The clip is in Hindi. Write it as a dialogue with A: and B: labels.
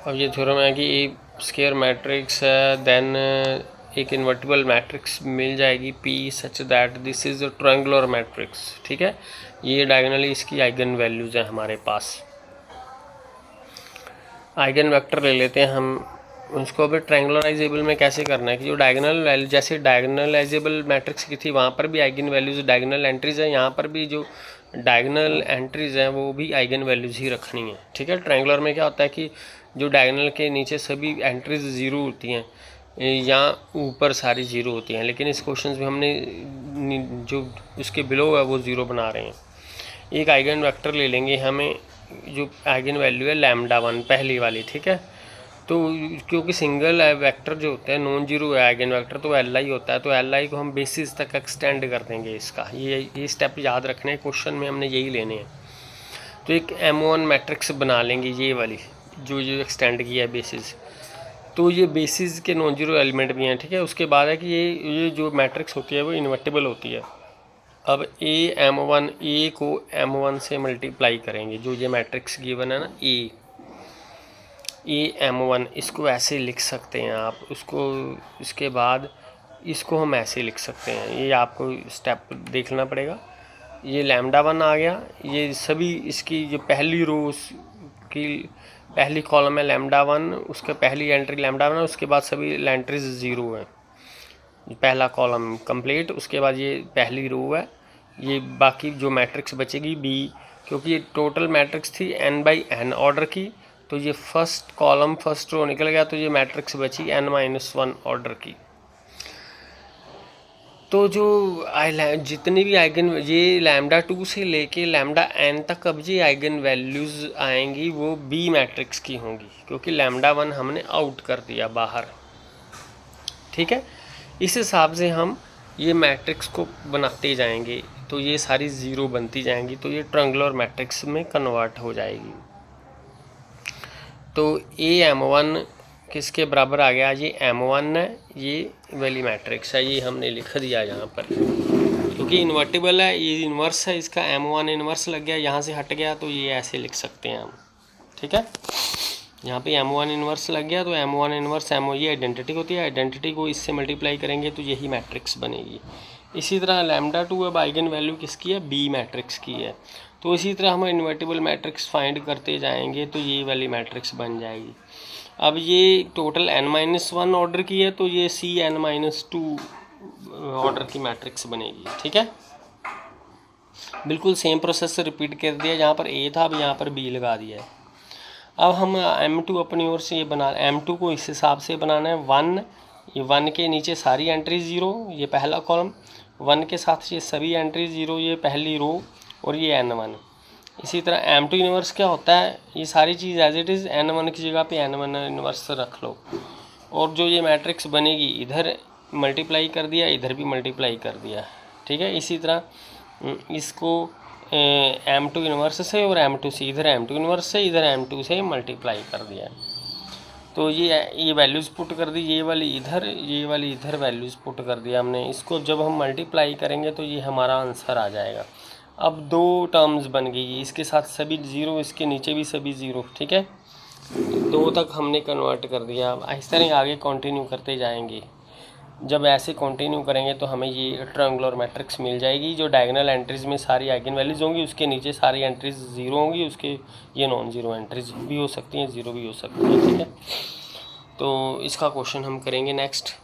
A: अब ये थ्योरम है कि ए स्क्वायर मैट्रिक्स है, देन एक इन्वर्टिबल मैट्रिक्स मिल जाएगी P such that this is a triangular matrix. ठीक है, ये डायगोनली इसकी आइगन वैल्यूज़ हैं हमारे पास। आइगन वेक्टर ले लेते हैं हम उसको। अभी ट्रायंगुलराइजेबल में कैसे करना है कि जो डायगोनल वैल्यू, जैसे डायगोनलाइजेबल मैट्रिक्स की थी वहाँ पर भी आइगन वैल्यूज़ डायगोनल एंट्रीज हैं, यहाँ पर भी जो डायगोनल एंट्रीज हैं वो भी आइगन वैल्यूज़ ही रखनी है। ठीक है, ट्रायंगुलर में क्या होता है कि जो डायगोनल के नीचे सभी एंट्रीज ज़ीरो होती हैं या ऊपर सारी ज़ीरो होती हैं, लेकिन इस क्वेश्चन में हमने जो उसके बिलो है वो ज़ीरो बना रहे हैं। एक आइगन वेक्टर ले लेंगे, हमें जो आइगन वैल्यू है लैम्डा 1 पहली वाली। ठीक है, तो क्योंकि सिंगल वेक्टर जो होते हैं नॉन जीरो है आइगन वेक्टर, तो एल आई होता है, तो एल आई को हम बेसिस तक एक्सटेंड कर देंगे इसका। ये स्टेप याद रखने क्वेश्चन में हमने यही लेने हैं। तो एक M1 मैट्रिक्स बना लेंगे, ये वाली जो एक्सटेंड किया है बेसिस, तो ये बेसिस के नॉन जीरो एलिमेंट भी हैं। ठीक है, उसके बाद है कि ये जो मैट्रिक्स होती है वो इन्वर्टिबल होती है। अब M1 ए को M1 से मल्टीप्लाई करेंगे, जो ये मैट्रिक्स गिवन है ना M1, इसको ऐसे लिख सकते हैं आप उसको। इसके बाद इसको हम ऐसे लिख सकते हैं, ये आपको स्टेप देखना पड़ेगा। ये लैम्डा 1 आ गया, ये सभी इसकी जो पहली रो की पहली कॉलम है लैम्डा 1, उसके पहली एंट्री लैम्डा 1 है, उसके बाद सभी एंट्रीज ज़ीरो है। पहला कॉलम कंप्लीट, उसके बाद ये पहली रो है, ये बाकी जो मैट्रिक्स बचेगी बी, क्योंकि ये टोटल मैट्रिक्स थी n/n ऑर्डर की, तो ये फर्स्ट कॉलम फर्स्ट रो निकल गया, तो ये मैट्रिक्स बची n-1 ऑर्डर की। तो जो जितनी भी आइगन, ये लैम्डा 2 से लेके लैम्डा n तक अब ये आइगन वैल्यूज़ आएंगी वो बी मैट्रिक्स की होंगी, क्योंकि लैम्डा 1 हमने आउट कर दिया बाहर। ठीक है, इस हिसाब से हम ये मैट्रिक्स को बनाते जाएंगे, तो ये सारी ज़ीरो बनती जाएंगी, तो ये ट्रायंगुलर मैट्रिक्स में कन्वर्ट हो जाएगी। तो M1 किसके बराबर आ गया, ये M1 है, ये वाली मैट्रिक्स है, ये हमने लिख दिया यहाँ पर, क्योंकि इन्वर्टिबल है, ये इन्वर्स है, इसका M1 इन्वर्स लग गया, यहाँ से हट गया, तो ये ऐसे लिख सकते हैं हम। ठीक है, यहाँ पे M1 इन्वर्स लग गया, तो M1 इन्वर्स M, ये आइडेंटिटी होती है, आइडेंटिटी को इससे मल्टीप्लाई करेंगे तो यही मैट्रिक्स बनेगी। इसी तरह लैम्डा 2 अब आइगन वैल्यू किसकी है, बी मैट्रिक्स की है, तो इसी तरह हम इन्वर्टिबल मैट्रिक्स फाइंड करते जाएंगे तो ये वाली मैट्रिक्स बन जाएगी। अब ये टोटल n-1 ऑर्डर की है, तो ये Cn-2 ऑर्डर की मैट्रिक्स बनेगी। ठीक है, बिल्कुल सेम प्रोसेस रिपीट कर दिया, जहाँ पर A था अब यहाँ पर B लगा दिया है। अब हम M2 अपनी ओर से ये बना, M2 को इस हिसाब से बनाना है 1, ये 1 के नीचे सारी एंट्री ज़ीरो, ये पहला कॉलम, 1 के साथ ये सभी एंट्री ज़ीरो, ये पहली रो, और ये n1। इसी तरह M2 इन्वर्स क्या होता है, ये सारी चीज़ एज इट इज़ n1 की जगह पे n1 इन्वर्स रख लो, और जो ये मैट्रिक्स बनेगी इधर मल्टीप्लाई कर दिया, इधर भी मल्टीप्लाई कर दिया। ठीक है, इसी तरह इसको M2 इन्वर्स से और M2 से, इधर M2 इन्वर्स से इधर M2 से मल्टीप्लाई कर दिया, तो ये वैल्यूज़ पुट कर दी, ये वाली इधर वैल्यूज़ पुट कर दिया हमने। इसको जब हम मल्टीप्लाई करेंगे तो ये हमारा आंसर आ जाएगा। अब दो टर्म्स बन गई, इसके साथ सभी ज़ीरो, इसके नीचे भी सभी ज़ीरो। ठीक है, 2 तक हमने कन्वर्ट कर दिया। अब इस तरह आगे कंटिन्यू करते जाएंगे। जब ऐसे कंटिन्यू करेंगे तो हमें ये ट्रायंगुलर मैट्रिक्स मिल जाएगी, जो डायगोनल एंट्रीज़ में सारी आइगन वैल्यूज़ होंगी, उसके नीचे सारी एंट्रीज ज़ीरो होंगी, उसके ये नॉन ज़ीरो एंट्रीज भी हो सकती हैं, ज़ीरो भी हो सकती हैं। ठीक है, तो इसका क्वेश्चन हम करेंगे नेक्स्ट।